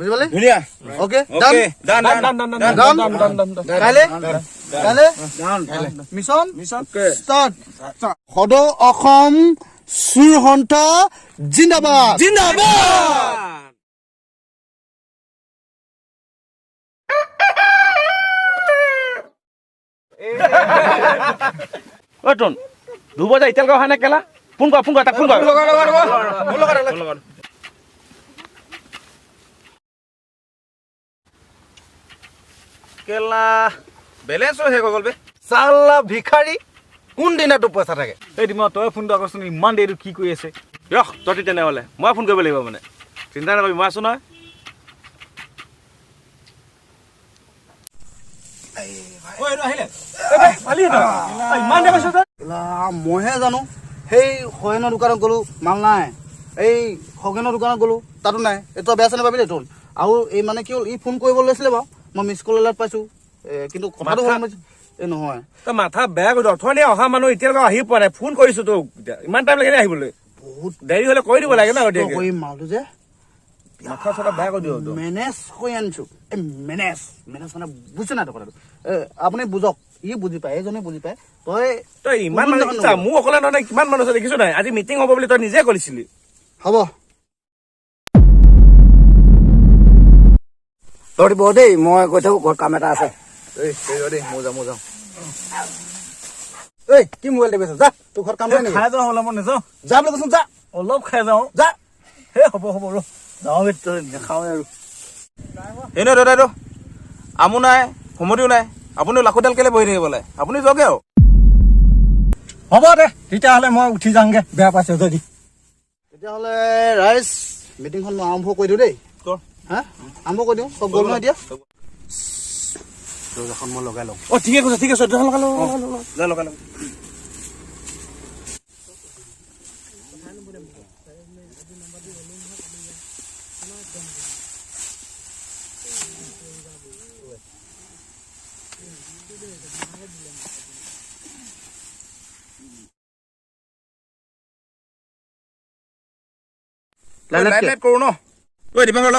বুঝি পালি ধুনীয়া ওকে ওকে ডান কাইলে মিছন ষ্টাৰ্ট সদৌ অসম চুৰ সন্থা জিন্দাবাদ ঐ তোন ধুব যা এতিয়ালৈকে অহা নাই কেলা ফোন কৰ তাক ফোন কৰ কেলা বেলেঞ্চো শেষ হৈ গ'ল বে চাল্লা ভিখাৰী কোন দিনাটো পইচা থাকে এই দিম তই ফোনটো আকচোন ইমান দেৰিটো কি কৰি আছে ৰহ তহঁতি তেনেহ'লে মই ফোন কৰিব লাগিব মানে চিন্তা নকৰিবি মই আছোঁ নহয় মইহে জানো সেই সহেনৰ দোকানত গ'লো মাল নাই এই খগেনৰ দোকানত গ'লো তাতো নাই এইটো বেয়া চেনে পাবিলে তোন আৰু এই মানে কি হ'ল ই ফোন কৰিব লৈছিলে বাৰু মই মিছ কল এলাৰ্ট পাইছোঁ কিন্তু কথাটো হ'ল এই নহয় তই মাথা বেয়া কৰি অথনি অহা মানুহ এতিয়ালৈকে আহি পোৱা নাই ফোন কৰিছোঁ তোক ইমান টাইম লাগে আহিবলৈ বহুত দেৰি হ'লে কৈ দিব লাগে ন কৰিম মালটো যে মাথা চাথা বেয়া কৰি দিওঁ মেনেজ কৰি আনিছোঁ এই মেনেজ মানে বুজিছে নাই কথাটো আপুনি বুজক ই বুজি পায় এইজনে বুজি পায় তই ইমান মানুহ মোৰ অকলে নহয় কিমান মানুহ আছে দেখিছো নাই আজি মিটিং হ'ব বুলি তই নিজে কৰিছিলি হ'ব তই দিব দেই মই কৈ থাকোঁ ঘৰত কাম এটা আছে দেই মই যাওঁ ঐ কি মোবাইল টিপি আছ যা তোৰ ঘৰত কাম নাই নেকি খাই যাওঁ হ'লে মই নাযাওঁ যা বুলি কৈছোন যা অলপ খাই যাওঁ যা হে হ'ব ৰ যাওঁ তই নাখাওঁ আৰু এনেও দাদাইদেউ আমো নাই সমতিও নাই আপুনি লাখুডাল কেলে বহি থাকিব লাগে আপুনি যাওকে আৰু হ'ব দে তেতিয়াহ'লে মই উঠি যামগে বেয়া পাইছ যদি তেতিয়াহ'লে ৰাইজ মিটিংখন মই আৰম্ভ কৰি দিওঁ দেই হা আৰম্ভ কৰি দিওঁ চব গ'ল নহয় এতিয়া দৰ্জাখন মই লগাই লওঁ ঠিক আছে লগাই লওঁ লাইট কৰোঁ ন ঐ দিবাংকৰ ল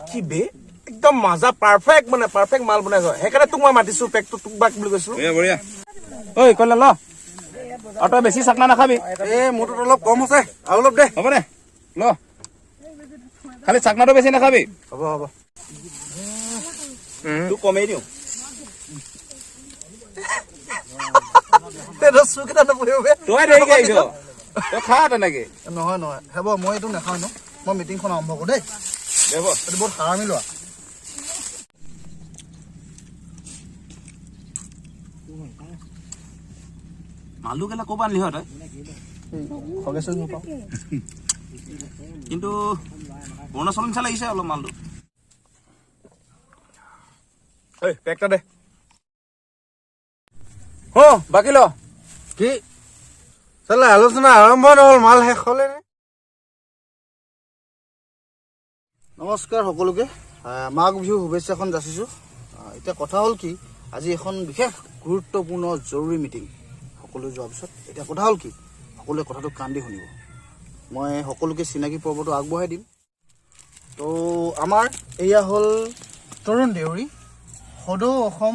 কি বে একদম মাজা পাৰফেক্ট মানে পাৰফেক্ট মাল বনাইছ সেইকাৰণে তোক মই মাতিছো পেকটো তোক বাক বুলি কৈছো বঢ়িয়া ঐ কলে ল আৰু তই বেছি চাকনা নাখাবি মোৰটোত অলপ কম আছে আৰু অলপ দে হ'ব দে ল খালি চাকনাটো বেছি নাখাবি হ'ব তোক কমেই দিওঁ চুকেইটা নপৰিব তই দেৰিকে আহিছ তই খা তেনেকে নহয় হ'ব মই এইটো নাখাওঁ ন মই মিটিংখন আৰম্ভ কৰোঁ দেই দেব এইটো বহুত হাৰামি লোৱা মালু কেলা ক'ৰ পৰা আনিলি হয় তই খগেশ্বৰী নাপাওঁ কিন্তু অৰুণাচল নিচা লাগিছে অলপ মালটো ঐ পেকটা দে বাকী ল কি চালে আলোচনা আৰম্ভ নহ'ল মাল শেষ হ'লে নমস্কাৰ সকলোকে মাঘ বিহুৰ শুভেচ্ছাখন যাচিছোঁ এতিয়া কথা হ'ল কি আজি এখন বিশেষ গুৰুত্বপূৰ্ণ জৰুৰী মিটিং সকলো যোৱাৰ পিছত এতিয়া কথা হ'ল কি সকলোৱে কথাটো কাণ দি শুনিব মই সকলোকে চিনাকি পৰ্বটো আগবঢ়াই দিম তো আমাৰ এয়া হ'ল তৰুণ দেউৰী সদৌ অসম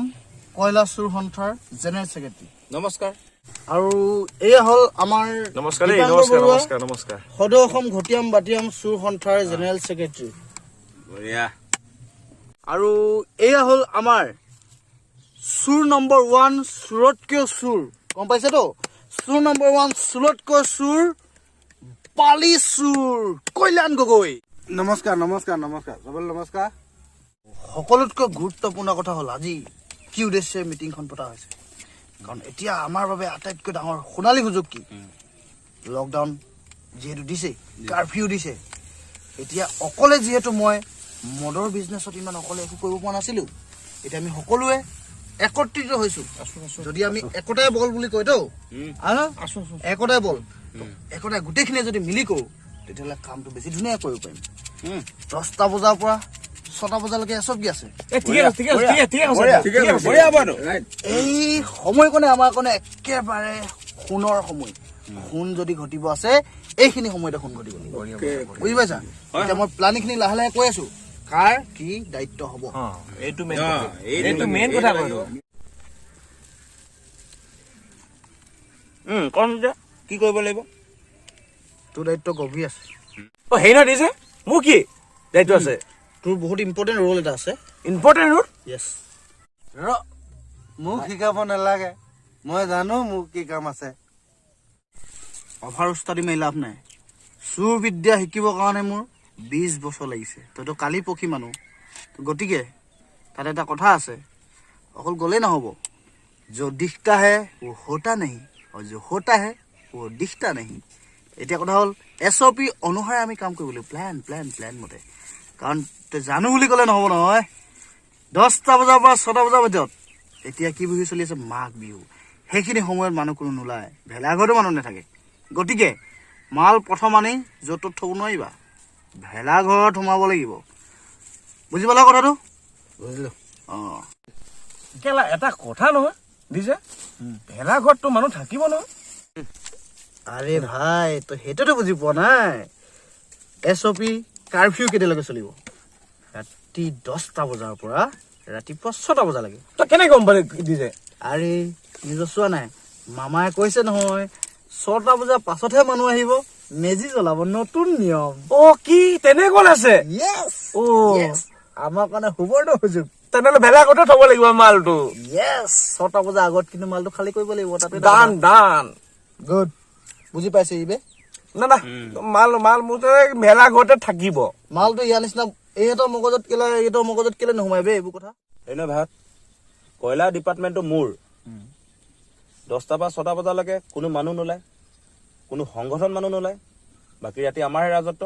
কয়লা চুৰ সন্থাৰ জেনেৰেল ছেক্ৰেটাৰী নমস্কাৰ আৰু এয়া হ'ল আমাৰ নমস্কাৰ সদৌ অসম ঘটিয়াম বাটিয়াম চুৰ সন্থাৰ জেনেৰেল ছেক্ৰেটাৰী বঢ়িয়া আৰু এয়া হ'ল আমাৰ চুৰ নম্বৰ 1 চুৰতকৈও চুৰ গম পাইছেতো চুৰ নম্বৰ 1 চুৰতকৈ চুৰ পালি চুৰ কল্যাণ গগৈ নমস্কাৰ চবলে নমস্কাৰ সকলোতকৈ গুৰুত্বপূৰ্ণ কথা হ'ল আজি কি উদ্দেশ্যে মিটিংখন পতা হৈছে কাৰণ এতিয়া আমাৰ বাবে আটাইতকৈ ডাঙৰ সোণালী সুযোগ কি লকডাউন যিহেতু দিছে কাৰফিউ দিছে এতিয়া অকলে যিহেতু মই মদৰ বিজনেছত ইমান অকলে একো কৰিব পৰা নাছিলোঁ এতিয়া আমি সকলোৱে একত্ৰিত হৈছোঁ যদি আমি একতাই বল বুলি কয়তো একতাই বল একতাই গোটেইখিনিয়ে যদি মিলি কৰোঁ তেতিয়াহ'লে কামটো বেছি ধুনীয়া কৰিব পাৰিম 10টা বজাৰ পৰা 6টা বজালৈকে চব কি আছে এই সময়কণে আমাৰ কাৰণে একেবাৰে সোণৰ সময় খুন যদি ঘটিব আছে এইখিনি সময়তে খুন ঘটিব লাগিব বুজি পাইছা এতিয়া মই প্লানিংখিনি লাহে লাহে কৈ আছো কাৰ কি দায়িত্ব হ'ব এইটো মেইন কথা কৈছো কম যে কি কৰিব লাগিব তোৰ দায়িত্ব গভীৰ আছে অ হেৰি নহয় দিছে মোৰ কি দায়িত্ব আছে তোৰ বহুত ইম্পৰ্টেণ্ট ৰোল এটা আছে ইম্পৰ্টেণ্ট ৰোল য়েছ মোক শিকাব নালাগে মই জানো মোক কি কাম আছে অভাৰ উস্তাদি মাৰি লাভ নাই চুৰ বিদ্যা শিকিবৰ কাৰণে মোৰ 20 বছৰ লাগিছে তইতো কালি পক্ষী মানুহ গতিকে তাত এটা কথা আছে অকল গ'লেই নহ'ব जो दिखता है वो होता नहीं और जो होता है वो दिखता नहीं এতিয়া কথা হ'ল SOP অনুসাৰে আমি কাম কৰিব লাগিব প্ল্যান মতে কাৰণ তই জানো বুলি ক'লে নহ'ব নহয় 10টা বজাৰ পৰা 6টা বজাৰ ভিতৰত এতিয়া কি বিহু চলি আছে মাঘ বিহু সেইখিনি সময়ত মানুহ কোনো নোলায় ভেলাঘৰতো মানুহ নাথাকে গতিকে মাল প্ৰথম আনি য'ত থ'ব নোৱাৰিবা ভেলাঘৰত সোমাব লাগিব বুজি পালা কথাটো বুজিলো অঁ কেলা এটা কথা নহয় দিছে ভেলাঘৰততো মানুহ থাকিব নহয় আৰে ভাই তই সেইটোতো বুজি পোৱা নাই SOP কাৰফিউ কেতিয়ালৈকে চলিব ৰাতি 10টা বজাৰ পৰা ৰাতিপুৱা 6টা বজালৈকে তই কেনেকে গম পালি দিছে আৰে নিজৰ চোৱা নাই মামাই কৈছে নহয় 6টা বজাৰ পাছতহে মানুহ আহিব মেজি জ্বলাব নতুন নিয়ম অ কি তেনেকুৱা আছে য়েছ অ আমাৰ কাৰণে সুবৰ্ণ সুযোগ তেনেহ'লে ভেলাঘৰতে থ'ব লাগিব মালটো য়েছ 6টা বজাৰ আগত কিন্তু মালটো খালী কৰিব লাগিব তাতে দান গুড বুজি পাইছে ইবে না মাল মোৰ ভেলাঘৰতে থাকিব মালটো ইয়াৰ নিচিনা এইহঁতৰ মগজত কেলে নোসোমাই বে এইবোৰ কথা এনে ভাত কয়লা ডিপাৰ্টমেণ্টটো মোৰ 10টা পৰা 6টা বজালৈকে কোনো মানুহ নোলায় কোনো সংগঠন মানুহ নোলায় বাকী ৰাতি আমাৰহে ৰাজত্ব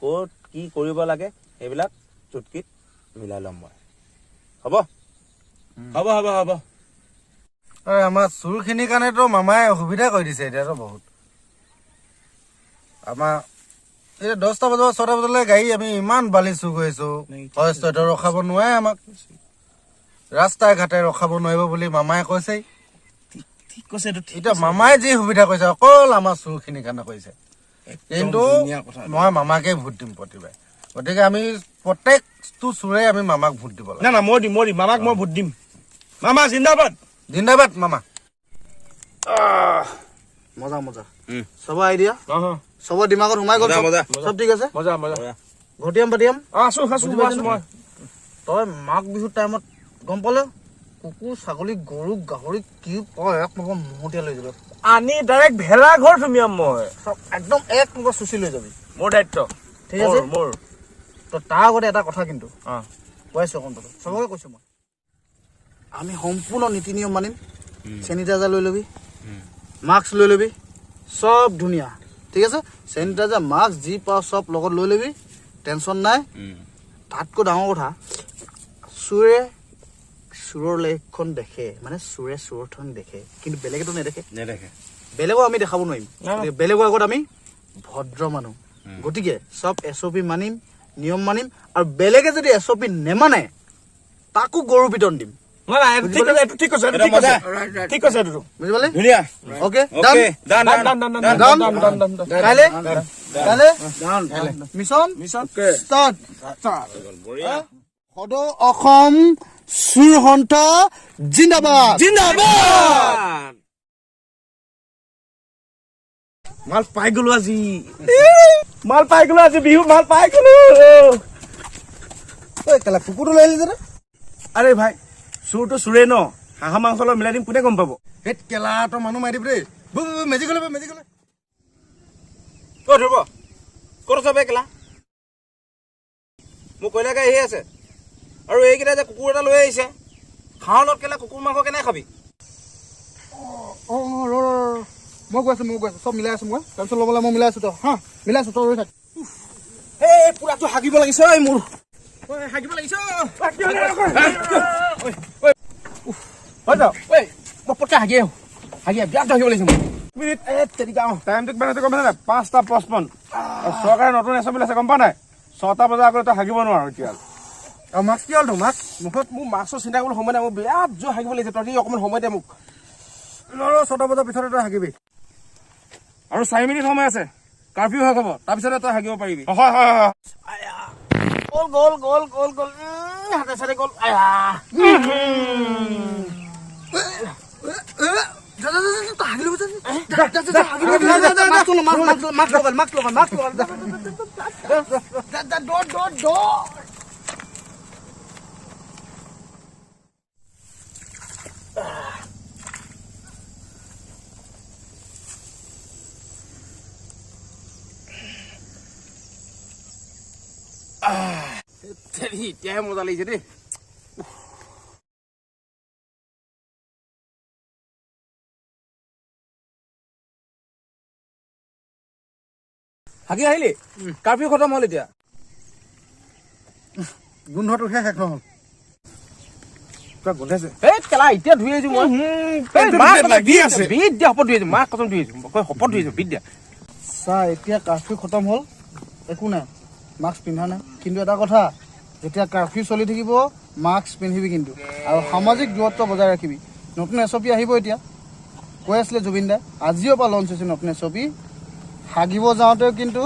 ক'ত কি কৰিব লাগে সেইবিলাক চুটকিত মিলাই ল'ম মই হ'ব আমাৰ চুৰখিনিৰ কাৰণেতো মামাই অসুবিধা কৰি দিছে এতিয়াতো বহুত আমাৰ এতিয়া 10টা বজাৰ 6টা বজালৈ গাড়ী আমি ইমান বালি চুৰ কৰিছো ফৰেষ্টে ৰখাব নোৱাৰে আমাক ৰাস্তাই ঘাটে ৰখাব নোৱাৰিব বুলি মামাই কৈছেই ঠিক কৈছে এইটো এতিয়া মামাই যি সুবিধা কৰিছে অকল আমাৰ চুৰখিনিৰ কাৰণে কৰিছে কিন্তু মই মামাকে ভোট দিম প্ৰতিবাৰে গতিকে আমি প্ৰত্যেকটো চুৰে আমি মামাক ভোট দিব লাগে না মই দিম মামাক মই ভোট দিম মামা জিন্দাবাদ জিন্দাবাদ মামা মজা চবৰ আইডিয়া চবৰ দিমাগত সোমাই গ'ল চব ঠিক আছে মজা ঘটিয়াম পাতিয়াম আছো মই তই মাঘ বিহুৰ টাইমত গম পালে কুকুৰ ছাগলী গৰু গাহৰি কি কয় এক নম্বৰ মহতিয়াই লৈ যাবি আনি ডাইৰেক্ট ভেলাঘৰ সুমিয়াম মই চব একদম এক নম্বৰ চুচি লৈ যাবি মোৰ দায়িত্ব ঠিক আছে মোৰ তো তাৰ আগতে এটা কথা কিন্তু কৈ আছো অকণটো চবকে কৈছো মই আমি সম্পূৰ্ণ নীতি নিয়ম মানিম চেনিটাইজাৰ লৈ ল'বি মাস্ক লৈ ল'বি চব ধুনীয়া ঠিক আছে চেনিটাইজাৰ মাস্ক যি পাওঁ চব লগত লৈ ল'বি টেনশ্যন নাই তাতকৈ ডাঙৰ কথা চোৰে চোৰৰ লেখখন দেখে মানে চোৰে চোৰৰ ঠন দেখে কিন্তু বেলেগেতো নেদেখে বেলেগক আমি দেখাব নোৱাৰিম বেলেগৰ আগত আমি ভদ্ৰ মানুহ গতিকে চব SOP মানিম নিয়ম মানিম আৰু বেলেগে যদি SOP নেমানে তাকো গৰু পিটন দিম ঠিক কৈছে বুজি পালে ধুনীয়া অ'কে কাইলৈ মিছন ষ্টাৰ্ট সদৌ অসম চুৰ সন্থা জিন্দাবাদ মাল পাই গলো আজি বিহু মাল পাই গলো কেলা কুকুৰটো লৈ আহিলি যে আৰে ভাই চুৰটো চুৰে ন হাঁহৰ মাংস লগত মিলাই দিম কোনে গম পাব সেই কেলাটো মানুহ মাৰি দিবি দেই মেজিক গ'লে ক'ত হ'ব ক'ত আছে কেলা মোৰ কয়লা গাড়ী আহি আছে আৰু এইকেইটা যে কুকুৰ এটা লৈ আহিছে খাওঁ লগত কেলা কুকুৰ মাংস কেনেকৈ খাবি মই গৈ আছো চব মিলাই আছো মই তাৰপিছত ল'বলৈ মই মিলাই আছো তই হা মিলাই আছো তই ৰৈ থাক এই পুৰাটো হাগিব লাগিছে ঐ মোৰ হাগিব লাগিছে মই পটকে হাগি বিৰাট হাগিব লাগিছে টাইমটো কিমান হৈছে গম পাইছা নাই 5:55 চৰকাৰে নতুন এছএমএল আছে গম পা নাই 6টা বজাৰ আগত তই হাগিব নোৱাৰো এতিয়া আৰু মাস্ক কি হ'ল তোৰ মাস্ক মুখত মোৰ মাছৰ চিন্তা কৰিবলৈ সময় নাই মোৰ বিৰাট জোৰ হাগিব লাগিছে তই অকণমান সময় দে মোক 6টা বজাৰ পিছতে তই হাগিবি আৰু 4 মিনিট সময় আছে কাৰফিউ শেষ হ'ব তাৰপিছতে তই হাগিব পাৰিবি হয় হয় হয় গ'ল গ'ল গ'ল গ'ল গ'ল হাতে চাতে গ'ল আয়া এতিয়াহে মজা লাগিছে দেই হাগি আহিলি কাৰফিউ খতম হ'ল এতিয়া গোন্ধটোহে শেষ নহ'ল তই গোন্ধাইছে এই কেলা এতিয়া ধুই আহিছো মই লাগি আছে বিট দিয়া শপত ধুই আহিছো মাক কচম ধুই আহিছো শপত ধুই আহিছো বিট দিয়া চা এতিয়া কাৰফিউ খতম হ'ল একো নাই মাস্ক পিন্ধা নাই কিন্তু এটা কথা যেতিয়া কাৰফিউ চলি থাকিব মাস্ক পিন্ধিবি কিন্তু আৰু সামাজিক দূৰত্ব বজাই ৰাখিবি নতুন SOP আহিব এতিয়া কৈ আছিলে জুবিন দাই আজিও পৰা লঞ্চ হৈছে নতুন SOP হাগিব যাওঁতেও কিন্তু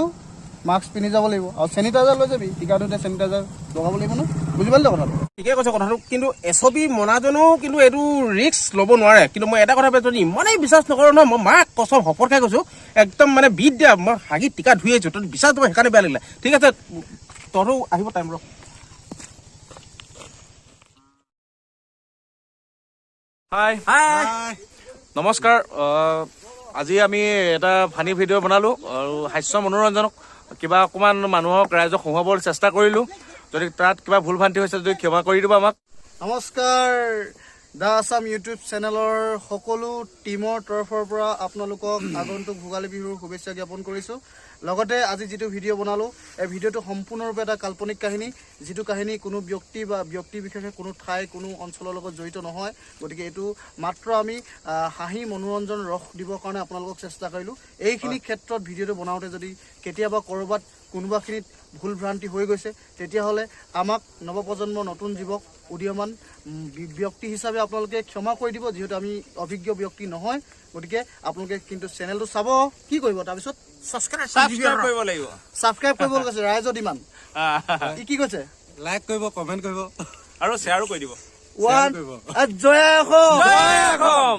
মাস্ক পিন্ধি যাব লাগিব আৰু চেনিটাইজাৰ লৈ যাবি টিকাটোতে চেনিটাইজাৰ লগাব লাগিব ন বুজি পালি কথাটো ঠিকে কৈছে কথাটো কিন্তু SOP মনাজনেও কিন্তু এইটো ৰিস্ক ল'ব নোৱাৰে কিন্তু মই এটা কথা যদি ইমানেই বিশ্বাস নকৰোঁ নহয় মই মাক কচম শপত খাই কৈছোঁ একদম মানে বিট দিয়া মই হাগি টিকা ধুই আহিছোঁ তই বিশ্বাস দিব সেইকাৰণে বেয়া লাগিলে ঠিক আছে তহঁতো আহিব টাইম ৰ হাই নমস্কাৰ আজি আমি এটা ফানি ভিডিঅ' বনালোঁ আৰু হাস্য মনোৰঞ্জনক কিবা অকণমান মানুহক ৰাইজক হহুৱাবৰ চেষ্টা কৰিলোঁ যদি তাত কিবা ভুল ভ্ৰান্তি হৈছে যদি ক্ষমা কৰি দিব আমাক নমস্কাৰ দা আছাম ইউটিউব চেনেলৰ সকলো টীমৰ তৰফৰ পৰা আপোনালোকক আগন্তুক ভোগালী বিহুৰ শুভেচ্ছা জ্ঞাপন কৰিছোঁ লগতে আজি যিটো ভিডিঅ' বনালোঁ এই ভিডিঅ'টো সম্পূৰ্ণৰূপে এটা কাল্পনিক কাহিনী যিটো কাহিনী কোনো ব্যক্তি বা ব্যক্তি বিশেষে কোনো ঠাই কোনো অঞ্চলৰ লগত জড়িত নহয় গতিকে এইটো মাত্ৰ আমি হাঁহি মনোৰঞ্জন ৰস দিবৰ কাৰণে আপোনালোকক চেষ্টা কৰিলোঁ এইখিনি ক্ষেত্ৰত ভিডিঅ'টো বনাওঁতে যদি কেতিয়াবা ক'ৰবাত কোনোবাখিনিত ভুল ভ্ৰান্তি হৈ গৈছে তেতিয়াহ'লে আমাক নৱপ্ৰজন্মৰ নতুন যুৱক উদীয়মান ব্যক্তি হিচাপে আপোনালোকে ক্ষমা কৰি দিব যিহেতু আমি অভিজ্ঞ ব্যক্তি নহয় গতিকে আপোনালোকে কিন্তু চেনেলটো চাব কি কৰিব তাৰপিছত ছাবস্ক্ৰাইব কৰিব লাগিব ছাবস্ক্ৰাইব কৰিব কৈছে ৰাইজৰ ডিমাণ্ড কি কৈছে লাইক কৰিব কমেণ্ট কৰিব আৰু শ্বেয়াৰো কৰি দিব জয় অসম